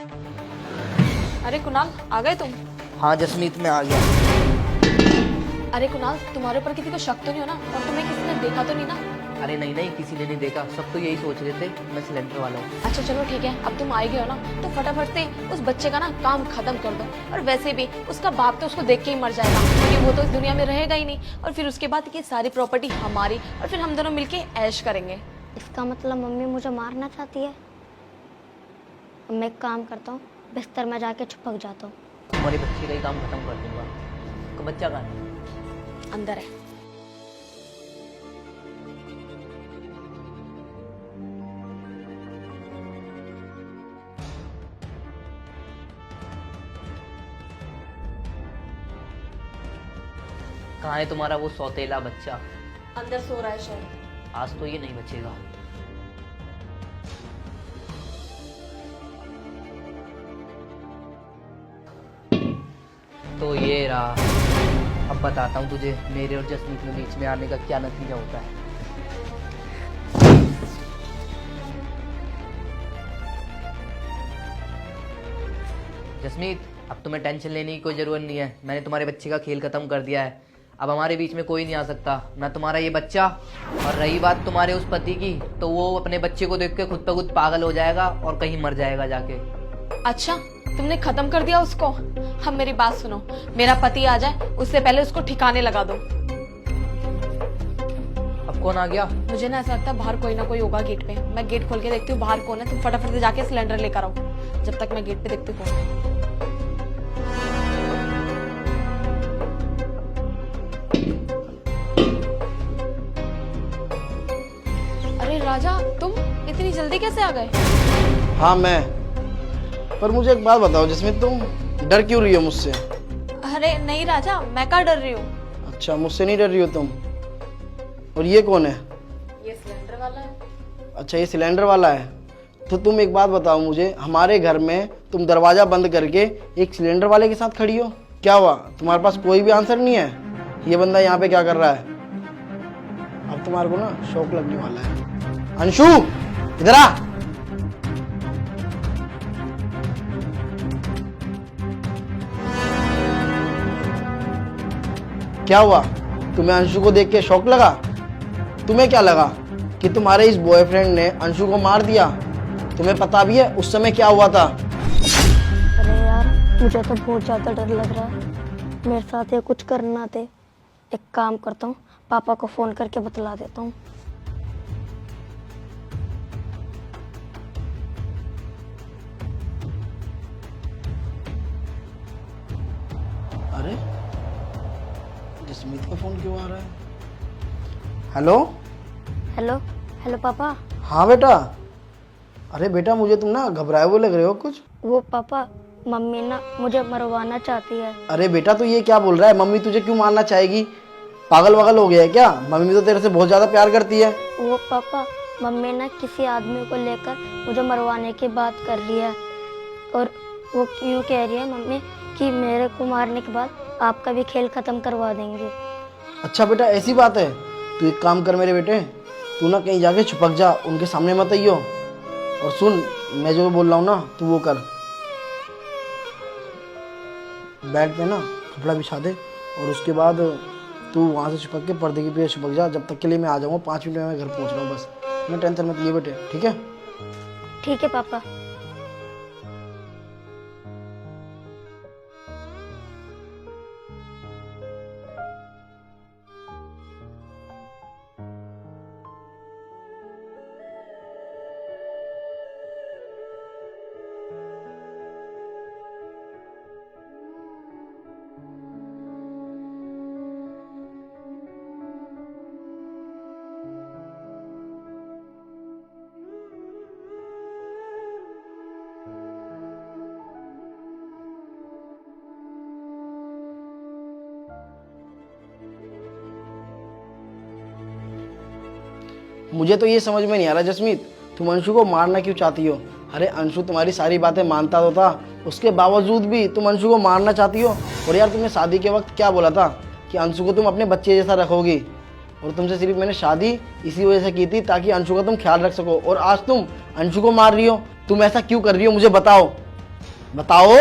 अरे कुणाल, आ गए तुम? हाँ जसमीत, मैं आ गया। अरे कुणाल, तुम्हारे ऊपर किसी को शक तो नहीं हो ना? और तुम्हें किसी ने देखा तो नहीं ना? अरे नहीं नहीं, किसी ने नहीं देखा, सब तो यही सोच रहे थे मैं सिलेंडर वाला हूँ। अच्छा चलो ठीक है, अब तुम आ ही गए हो ना, तो फटाफट से उस बच्चे का ना काम खत्म कर दो। और वैसे भी उसका बाप तो उसको देख के ही मर जाएगा, क्योंकि वो तो इस दुनिया में रहेगा ही नहीं। और फिर उसके बाद ये सारी प्रॉपर्टी हमारी, और फिर हम दोनों मिलके ऐश करेंगे। इसका मतलब मम्मी मुझे मारना चाहती है। अब मैं एक काम करता हूँ, बिस्तर में जाके छुपक जाता हूँ। तुम्हारे बच्चे का ही काम खत्म कर दूंगा। तो बच्चा कहाँ है? अंदर है। कहाँ है तुम्हारा वो सौतेला बच्चा? अंदर सो रहा है शायद। आज तो ये नहीं बचेगा। तो ये रहा। अब बताता हूँ तुझे मेरे और जसमीत के बीच में आने का क्या नतीजा होता है। जसमीत, अब तुम्हें टेंशन लेने की कोई ज़रूरत नहीं है। मैंने तुम्हारे बच्चे का खेल खत्म कर दिया है। अब हमारे बीच में कोई नहीं आ सकता, ना तुम्हारा ये बच्चा। और रही बात तुम्हारे उस पति की, तो वो अपने बच्चे को देख के खुद ब खुद पागल हो जाएगा और कहीं मर जाएगा जाके। अच्छा, तुमने खत्म कर दिया उसको? अब मेरी बात सुनो, मेरा पति आ जाए उससे पहले उसको ठिकाने लगा दो। अब कौन आ गया? मुझे ना ऐसा लगता है बाहर कोई ना कोई होगा गेट पे। मैं गेट खोल के देखती हूँ बाहर कौन है। तुम फटाफट से जाके सिलेंडर लेकर आओ, जब तक मैं गेट पे देखती हूँ कौन है। अरे राजा, तुम इतनी जल्दी कैसे आ गए? हाँ मैं। पर मुझे एक बात बताओ जिसमें तुम डर क्यों रही हो मुझसे? अरे नहीं राजा, मैं क्या डर रही हूँ। अच्छा, मुझसे नहीं डर रही हो तुम। और ये कौन है? ये सिलेंडर वाला है। अच्छा, ये सिलेंडर वाला है। तो तुम एक बात बताओ मुझे, हमारे घर में तुम दरवाजा बंद करके एक सिलेंडर वाले के साथ खड़ी हो, क्या हुआ? तुम्हारे पास कोई भी आंसर नहीं है? ये बंदा यहाँ पे क्या कर रहा है? अब तुम्हारे को ना शौक लगने वाला है। अंशु, इधर आ। क्या हुआ? तुम्हें अंशु को देख के शौक लगा? तुम्हें क्या लगा कि तुम्हारे इस बॉयफ्रेंड ने अंशु को मार दिया? तुम्हें पता भी है उस समय क्या हुआ था? अरे यार, मुझे तो बहुत ज़्यादा डर लग रहा है। मेरे साथ ये कुछ करना थे। एक काम करता हूँ, पापा को फ़ोन करके बतला देता हूँ। अरे जसमीत का फोन क्यों आ रहा है? हेलो। हेलो हेलो पापा। हाँ बेटा। अरे बेटा, मुझे तुम ना घबराए हुए लग रहे हो कुछ। वो पापा, मम्मी ना मुझे मरवाना चाहती है। अरे बेटा, तो ये क्या बोल रहा है? मम्मी तुझे क्यों मारना चाहेगी? पागल वागल हो गया है क्या? मम्मी तो तेरे से बहुत ज़्यादा प्यार करती है। वो पापा, मम्मी ना किसी आदमी को लेकर मुझे मरवाने की बात कर रही है। और वो क्यों कह रही है मम्मी कि मेरे को मारने के बाद आपका भी खेल ख़त्म करवा देंगे। अच्छा बेटा, ऐसी बात है। तू एक काम कर मेरे बेटे, तू ना कहीं जाके छुपक जा, उनके सामने मत आइयो। और सुन, मैं जो बोल रहा हूँ ना तू वो कर। बेड पे ना कपड़ा बिछा दे, और उसके बाद तू वहाँ से छुपक के पर्दे के पीछे छुपक जा। जब तक के लिए मैं आ जाऊँगा, 5 मिनट में मैं घर पहुँच रहा हूँ बस। मैं टेंशन मत लिए बेटे, ठीक है? ठीक है पापा। मुझे तो ये समझ में नहीं आ रहा जसमीत, तुम अंशु को मारना क्यों चाहती हो? अरे अंशु तुम्हारी सारी बातें मानता तो था, उसके बावजूद भी तुम अंशु को मारना चाहती हो। और यार, तुमने शादी के वक्त क्या बोला था कि अंशु को तुम अपने बच्चे जैसा रखोगी, और तुमसे सिर्फ मैंने शादी इसी वजह से की थी ताकि अंशु का तुम ख्याल रख सको, और आज तुम अंशु को मार रही हो। तुम ऐसा क्यों कर रही हो, मुझे बताओ। बताओ।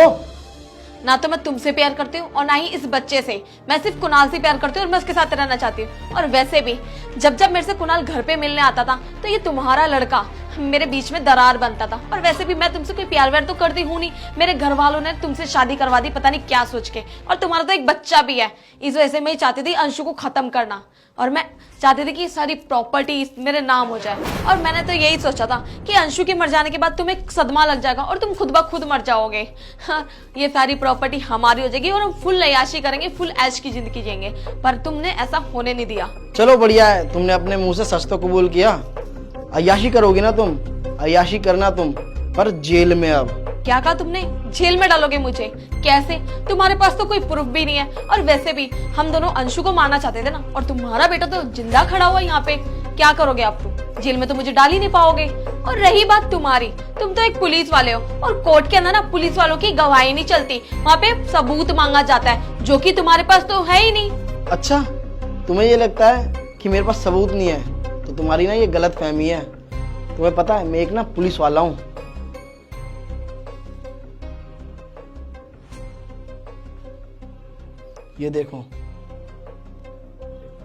ना तो मैं तुमसे प्यार करती हूँ और ना ही इस बच्चे से। मैं सिर्फ कुणाल से प्यार करती हूँ और मैं उसके साथ रहना चाहती हूँ। और वैसे भी जब जब मेरे से कुणाल घर पे मिलने आता था तो ये तुम्हारा लड़का मेरे बीच में दरार बनता था। और वैसे भी मैं तुमसे कोई प्यार व्यार तो करती हूँ नहीं। मेरे घर वालों ने तुमसे शादी करवा दी पता नहीं क्या सोच के। और तुम्हारा तो एक बच्चा भी है। इस वजह से मैं चाहती थी अंशु को खत्म करना और मैं चाहती थी कि सारी प्रॉपर्टी मेरे नाम हो जाए। और मैंने तो यही सोचा था कि अंशु के मर जाने के बाद तुम्हें सदमा लग जाएगा और तुम खुद ब खुद मर जाओगे। हाँ, ये सारी प्रॉपर्टी हमारी हो जाएगी और हम फुल अय्याशी करेंगे, फुल ऐश की जिंदगी जिएंगे। पर तुमने ऐसा होने नहीं दिया। चलो बढ़िया है, तुमने अपने मुंह से सच तो कबूल किया। अय्याशी करोगी ना तुम, अय्याशी करना तुम, पर जेल में। अब क्या कहा तुमने? जेल में डालोगे मुझे? कैसे? तुम्हारे पास तो कोई प्रूफ भी नहीं है। और वैसे भी हम दोनों अंशु को मारना चाहते थे ना, और तुम्हारा बेटा तो जिंदा खड़ा हुआ यहाँ पे। क्या करोगे आप? तुम जेल में तो मुझे डाल ही नहीं पाओगे। और रही बात तुम्हारी, तुम तो एक पुलिस वाले हो और कोर्ट के अंदर ना पुलिस वालों की गवाही नहीं चलती। वहाँ पे सबूत मांगा जाता है, जो कि तुम्हारे पास तो है ही नहीं। अच्छा, तुम्हें ये लगता है कि मेरे पास सबूत नहीं है, तो तुम्हारी ना ये गलत फहमी है। तुम्हें पता है मैं एक ना पुलिस वाला हूँ। ये देखो,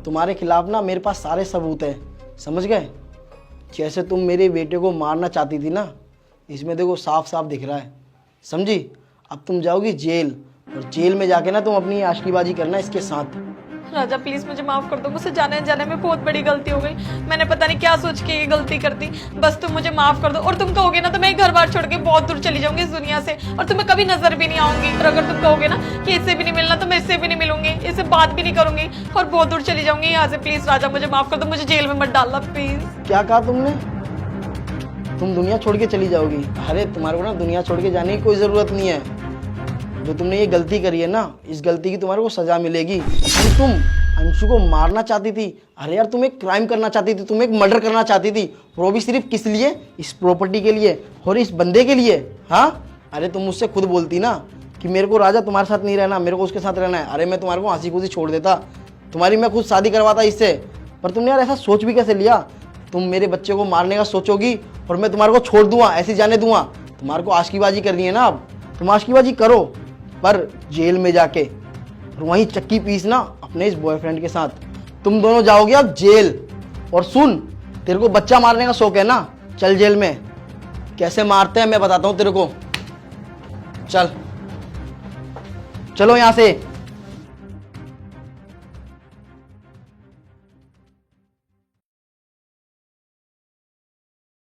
तुम्हारे खिलाफ ना मेरे पास सारे सबूत हैं, समझ गए? जैसे तुम मेरे बेटे को मारना चाहती थी ना, इसमें देखो साफ साफ दिख रहा है, समझी? अब तुम जाओगी जेल, और जेल में जाके ना तुम अपनी आशिकीबाजी करना इसके साथ। राजा प्लीज मुझे माफ कर दो। मुझसे जाने जाने में बहुत बड़ी गलती हो गई। मैंने पता नहीं क्या सोच के ये गलती कर दी। बस तुम मुझे माफ कर दो। और तुम कहोगे ना तो मैं घर बार छोड़ के बहुत दूर चली जाऊंगी इस दुनिया से, और तुम्हें कभी नजर भी नहीं आऊंगी। और अगर तुम कहोगे ना कि इससे भी नहीं मिलना तो मैं इससे भी नहीं मिलूंगी, इससे बात भी नहीं करूंगी और बहुत दूर चली जाऊंगी यहाँ से। प्लीज राजा मुझे माफ कर दो, मुझे जेल में मत डालना प्लीज। क्या कहा तुमने? तुम दुनिया छोड़ के चली जाओगी? अरे तुम्हारे को ना दुनिया छोड़ के जाने की कोई जरूरत नहीं है। जो तुमने ये गलती करी है ना, इस गलती की तुम्हारे को सजा मिलेगी। तुम अंशु को मारना चाहती थी, अरे यार तुम एक क्राइम करना चाहती थी, तुम एक मर्डर करना चाहती थी, वो भी सिर्फ किस लिए? इस प्रॉपर्टी के लिए और इस बंदे के लिए। हाँ, अरे तुम मुझसे खुद बोलती ना कि मेरे को राजा तुम्हारे साथ नहीं रहना, मेरे को उसके साथ रहना है। अरे मैं तुम्हारे को हंसी खुशी छोड़ देता, तुम्हारी मैं खुद शादी करवाता इससे। पर तुमने यार ऐसा सोच भी कैसे लिया? तुम मेरे बच्चे को मारने का सोचोगी और मैं तुम्हारे को छोड़ दूंगा, ऐसे जाने दूंगा? तुम्हारे को आशिकीबाजी करनी है ना, अब तुम आशिकीबाजी करो, पर जेल में जाके, और वहीं चक्की पीसना अपने इस बॉयफ्रेंड के साथ। तुम दोनों जाओगे अब जेल। और सुन, तेरे को बच्चा मारने का शौक है ना, चल जेल में। कैसे मारते हैं मैं बताता हूं तेरे को। चल, चलो यहां से।